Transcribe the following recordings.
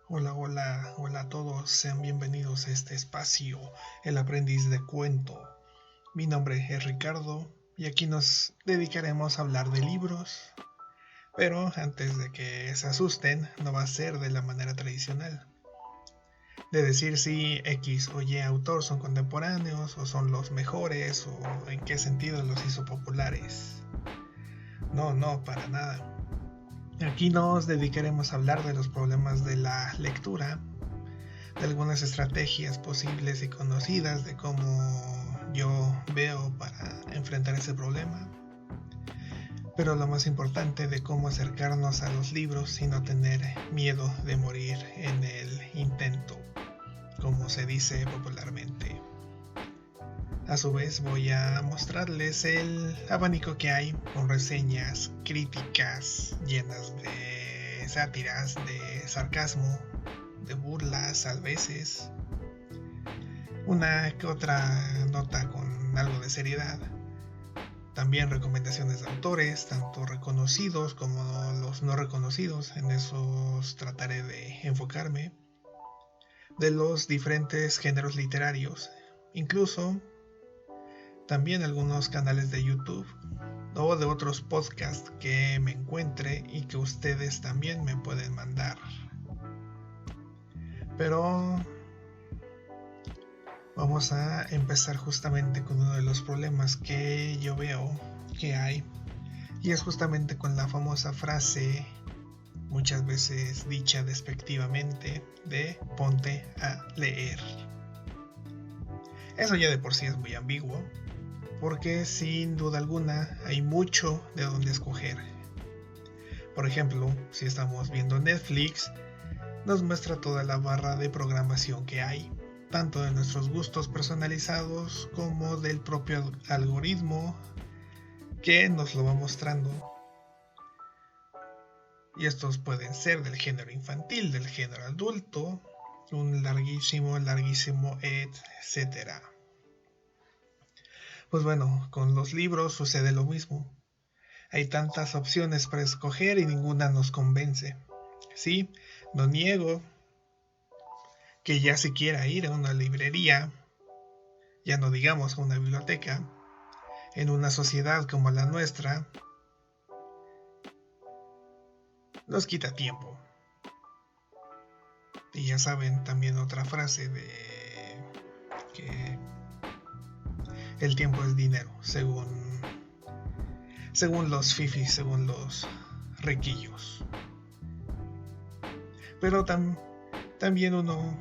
Hola, hola, hola a todos, sean bienvenidos a este espacio, El Aprendiz de Cuento. Mi nombre es Ricardo y aquí nos dedicaremos a hablar de libros, pero antes de que se asusten, no va a ser de la manera tradicional, de decir si X o Y autor son contemporáneos o son los mejores o en qué sentido los hizo populares. No, para nada. Aquí nos dedicaremos a hablar de los problemas de la lectura, de algunas estrategias posibles y conocidas de cómo yo veo para enfrentar ese problema, pero lo más importante de cómo acercarnos a los libros y no tener miedo de morir en el intento, como se dice popularmente. A su vez voy a mostrarles el abanico que hay con reseñas, críticas llenas de sátiras, de sarcasmo, de burlas a veces, una que otra nota con algo de seriedad. También recomendaciones de autores, tanto reconocidos como los no reconocidos, en esos trataré de enfocarme, de los diferentes géneros literarios, incluso también algunos canales de YouTube o de otros podcasts que me encuentre y que ustedes también me pueden mandar. Pero vamos a empezar justamente con uno de los problemas que yo veo que hay, y es justamente con la famosa frase, muchas veces dicha despectivamente, de ponte a leer. Eso ya de por sí es muy ambiguo, porque sin duda alguna hay mucho de donde escoger. Por ejemplo, si estamos viendo Netflix, nos muestra toda la barra de programación que hay, tanto de nuestros gustos personalizados como del propio algoritmo que nos lo va mostrando. Y estos pueden ser del género infantil, del género adulto, un larguísimo, etcétera. Pues bueno, con los libros sucede lo mismo. Hay tantas opciones para escoger y ninguna nos convence. Sí, no niego que ya se quiera ir a una librería, ya no digamos a una biblioteca, en una sociedad como la nuestra, nos quita tiempo. Y ya saben también otra frase de que el tiempo es dinero, según los fifis, según los riquillos. Pero también uno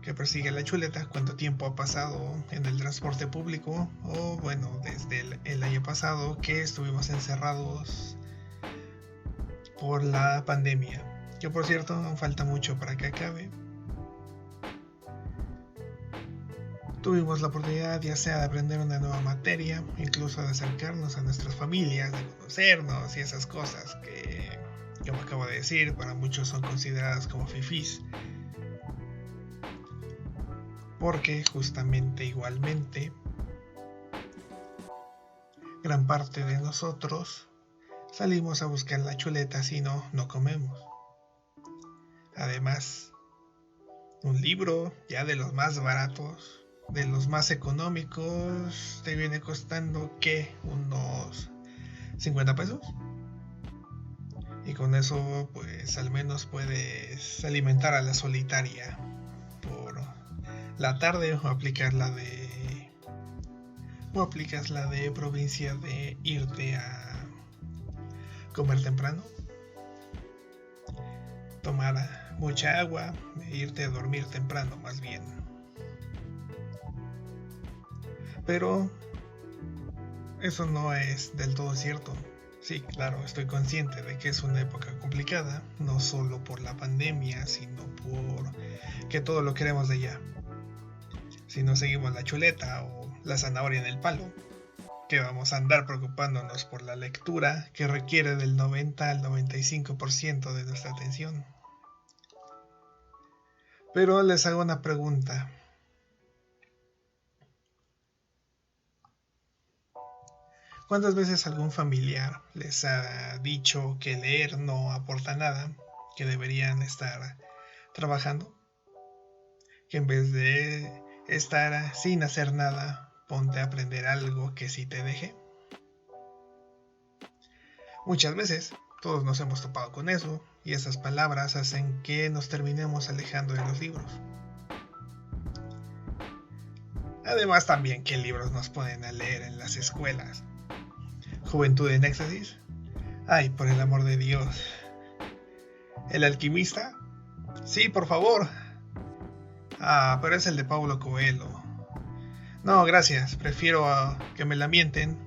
que persigue la chuleta, cuánto tiempo ha pasado en el transporte público, o bueno, desde el año pasado que estuvimos encerrados por la pandemia, que por cierto aún falta mucho para que acabe. Tuvimos la oportunidad ya sea de aprender una nueva materia, incluso de acercarnos a nuestras familias, de conocernos y esas cosas que, como acabo de decir, para muchos son consideradas como fifís. Porque justamente igualmente, gran parte de nosotros salimos a buscar la chuleta, si no comemos. Además, un libro ya de los más baratos, de los más económicos, te viene costando ¿qué? Unos 50 pesos. Y con eso pues al menos puedes alimentar a la solitaria por la tarde, o aplicas la de provincia de irte a comer temprano, tomar mucha agua e irte a dormir temprano más bien. Pero eso no es del todo cierto. Sí, claro, estoy consciente de que es una época complicada, no solo por la pandemia, sino por que todo lo queremos de ya. Si no seguimos la chuleta o la zanahoria en el palo, que vamos a andar preocupándonos por la lectura que requiere del 90 al 95% de nuestra atención. Pero les hago una pregunta. ¿Cuántas veces algún familiar les ha dicho que leer no aporta nada, que deberían estar trabajando, que en vez de estar sin hacer nada, ponte a aprender algo que sí te deje. Muchas veces todos nos hemos topado con eso, y esas palabras hacen que nos terminemos alejando de los libros. Además también, ¿qué libros nos ponen a leer en las escuelas? ¿Juventud en Éxtasis? Ay, por el amor de Dios. ¿El Alquimista? Sí, por favor. Ah, pero es el de Paulo Coelho. No, gracias, prefiero que me la mienten.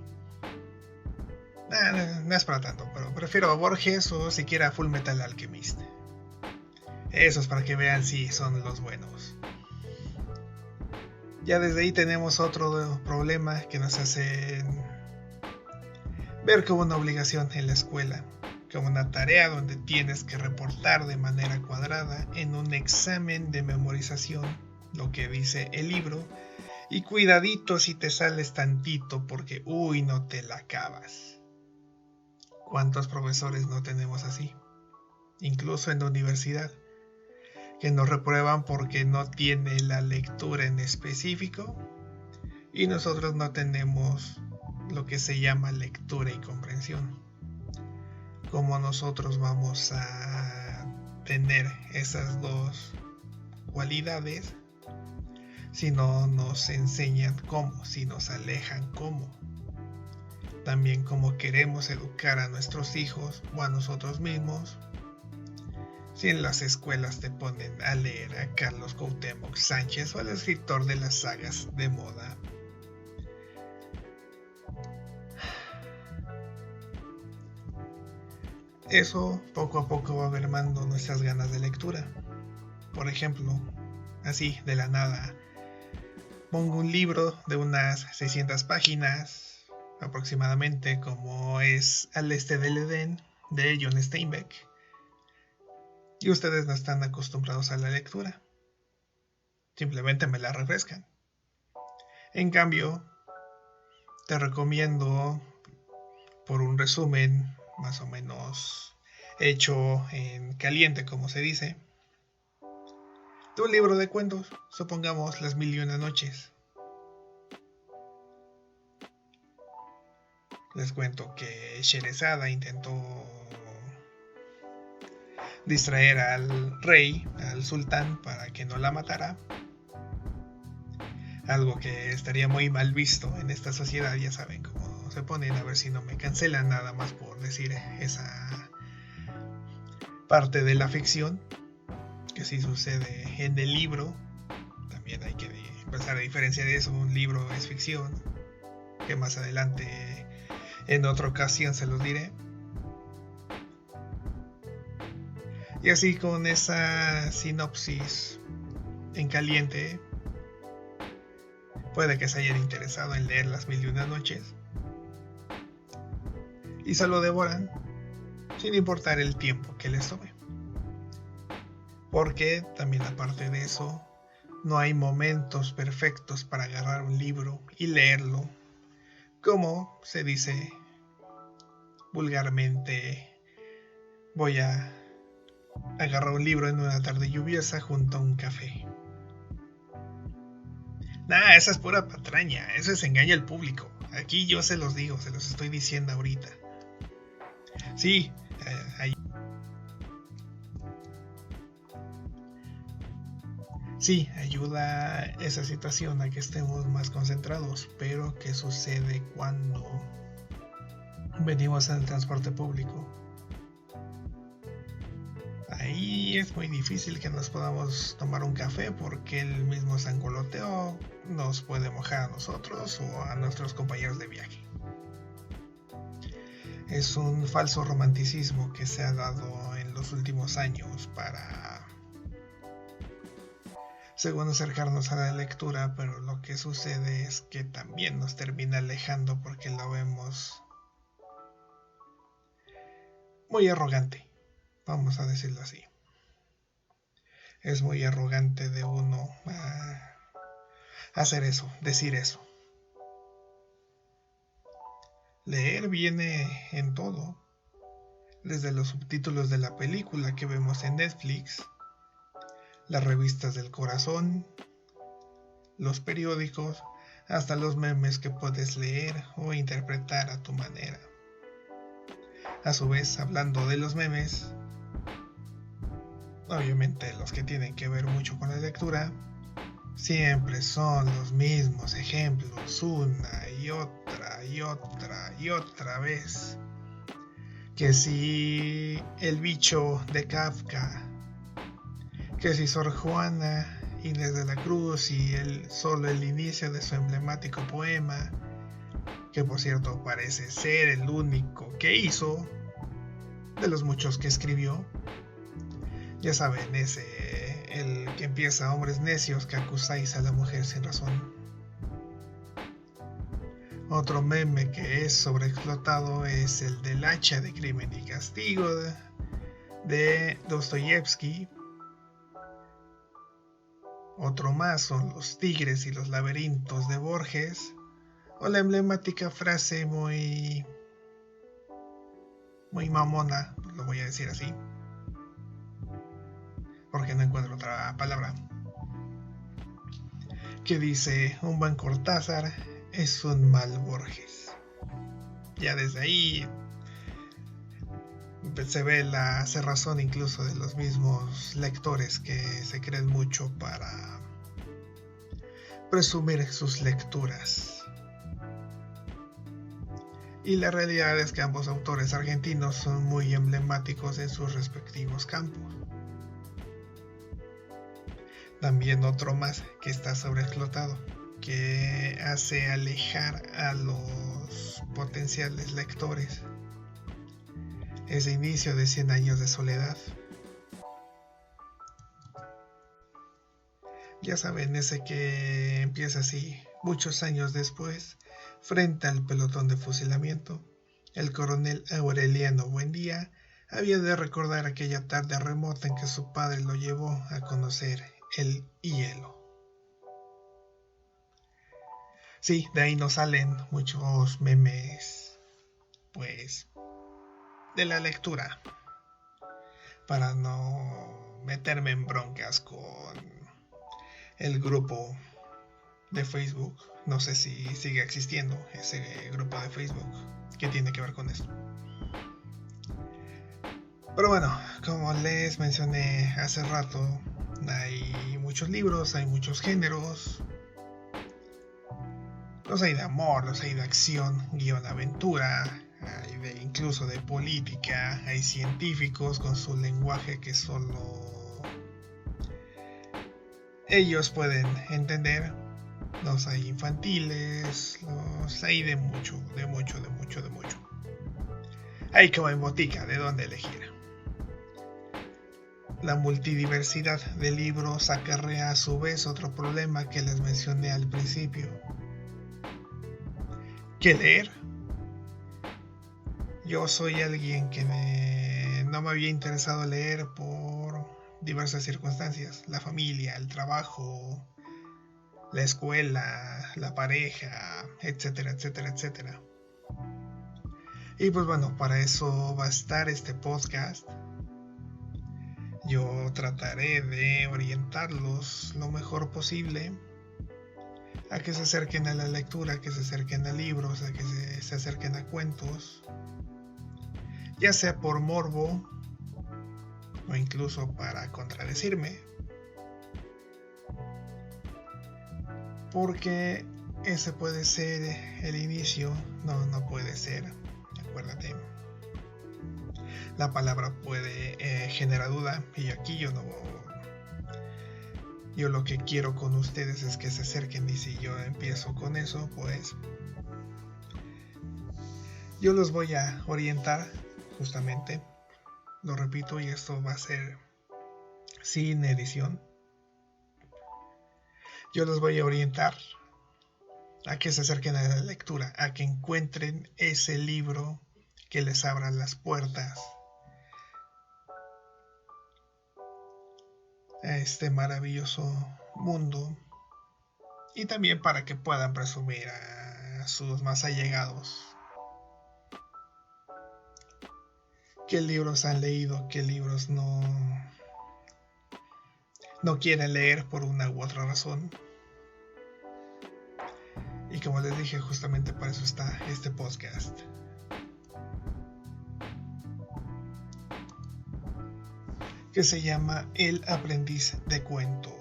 No es para tanto, pero prefiero a Borges o siquiera a Full Metal Alchemist. Esos para que vean si son los buenos. Ya desde ahí tenemos otro problema que nos hace ver como una obligación en la escuela, como una tarea donde tienes que reportar de manera cuadrada en un examen de memorización lo que dice el libro, y cuidadito si te sales tantito porque no te la acabas. ¿Cuántos profesores no tenemos así? Incluso en la universidad, que nos reprueban porque no tiene la lectura en específico, y nosotros no tenemos lo que se llama lectura y comprensión. ¿Cómo nosotros vamos a tener esas dos cualidades si no nos enseñan cómo, si nos alejan cómo? También cómo queremos educar a nuestros hijos o a nosotros mismos si en las escuelas te ponen a leer a Carlos Cuauhtémoc Sánchez o al escritor de las sagas de moda. Eso poco a poco va mermando nuestras ganas de lectura. Por ejemplo, así de la nada, pongo un libro de unas 600 páginas aproximadamente, como es Al Este del Edén, de John Steinbeck, y ustedes no están acostumbrados a la lectura, simplemente me la refrescan. En cambio, te recomiendo, por un resumen más o menos hecho en caliente, como se dice, de un libro de cuentos, supongamos Las Mil y Una Noches. Les cuento que Sherezada intentó distraer al rey, al sultán, para que no la matara. Algo que estaría muy mal visto en esta sociedad, ya saben cómo se ponen, a ver si no me cancelan nada más por decir esa parte de la ficción, que sí sucede en el libro. También hay que empezar a diferenciar eso, un libro es ficción, que más adelante en otra ocasión se los diré. Y así, con esa sinopsis en caliente, puede que se hayan interesado en leer Las Mil y Una Noches y se lo devoran sin importar el tiempo que les tome. Porque también, aparte de eso, no hay momentos perfectos para agarrar un libro y leerlo, como se dice vulgarmente: voy a agarrar un libro en una tarde lluviosa junto a un café. Nah, esa es pura patraña, eso es engaño al público. Aquí yo se los digo, se los estoy diciendo ahorita. Sí, sí, ayuda esa situación a que estemos más concentrados, pero ¿qué sucede cuando venimos en el transporte público? Ahí es muy difícil que nos podamos tomar un café porque el mismo sangoloteo nos puede mojar a nosotros o a nuestros compañeros de viaje. Es un falso romanticismo que se ha dado en los últimos años para, según, acercarnos a la lectura, pero lo que sucede es que también nos termina alejando porque lo vemos muy arrogante, vamos a decirlo así. Es muy arrogante de uno hacer eso, decir eso. Leer viene en todo, desde los subtítulos de la película que vemos en Netflix, las revistas del corazón, los periódicos, hasta los memes que puedes leer o interpretar a tu manera. A su vez, hablando de los memes, obviamente los que tienen que ver mucho con la lectura, siempre son los mismos ejemplos una y otra y otra y otra vez. Que si el bicho de Kafka, que si Sor Juana Inés de la Cruz y solo el inicio de su emblemático poema, que por cierto parece ser el único que hizo de los muchos que escribió. Ya saben, el que empieza: hombres necios que acusáis a la mujer sin razón. Otro meme que es sobreexplotado es el del hacha de Crimen y Castigo de Dostoyevsky. Otro más son los tigres y los laberintos de Borges, o la emblemática frase muy mamona, lo voy a decir así, porque no encuentro otra palabra, que dice: un buen Cortázar es un mal Borges. Ya desde ahí se ve la cerrazón incluso de los mismos lectores que se creen mucho para presumir sus lecturas. Y la realidad es que ambos autores argentinos son muy emblemáticos en sus respectivos campos. También otro más que está sobreexplotado, que hace alejar a los potenciales lectores, ese inicio de 100 años de soledad. Ya saben, ese que empieza así: muchos años después, frente al pelotón de fusilamiento, el coronel Aureliano Buendía había de recordar aquella tarde remota en que su padre lo llevó a conocer el hielo. Sí, de ahí nos salen muchos memes, pues, de la lectura, para no meterme en broncas con el grupo de Facebook. No sé si sigue existiendo ese grupo de Facebook que tiene que ver con esto. Pero bueno, como les mencioné hace rato, hay muchos libros, hay muchos géneros. Los hay de amor, los hay de acción, guión aventura, hay incluso de política, hay científicos con su lenguaje que solo ellos pueden entender. Los hay infantiles, los hay de mucho. Hay como en botica de dónde elegir. La multidiversidad de libros acarrea a su vez otro problema que les mencioné al principio. ¿Qué leer? Yo soy alguien que no me había interesado leer por diversas circunstancias: la familia, el trabajo, la escuela, la pareja, etcétera. Y pues bueno, para eso va a estar este podcast. Yo trataré de orientarlos lo mejor posible a que se acerquen a la lectura, a que se acerquen a libros, a que se acerquen a cuentos, ya sea por morbo o incluso para contradecirme, porque ese puede ser el inicio. No puede ser, acuérdate, la palabra puede generar duda, y aquí yo lo que quiero con ustedes es que se acerquen. Y si yo empiezo con eso, pues yo los voy a orientar, justamente, lo repito, y esto va a ser sin edición. Yo los voy a orientar a que se acerquen a la lectura, a que encuentren ese libro que les abra las puertas a este maravilloso mundo, y también para que puedan presumir a sus más allegados qué libros han leído, qué libros no no quieren leer por una u otra razón. Y como les dije, justamente para eso está este podcast. Que se llama El Aprendiz de Cuento.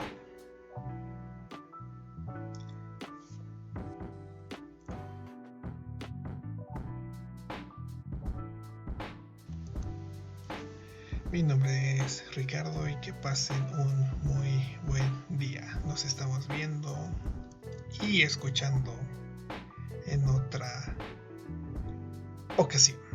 Mi nombre es Ricardo y que pasen un muy buen día. Nos estamos viendo y escuchando en otra ocasión.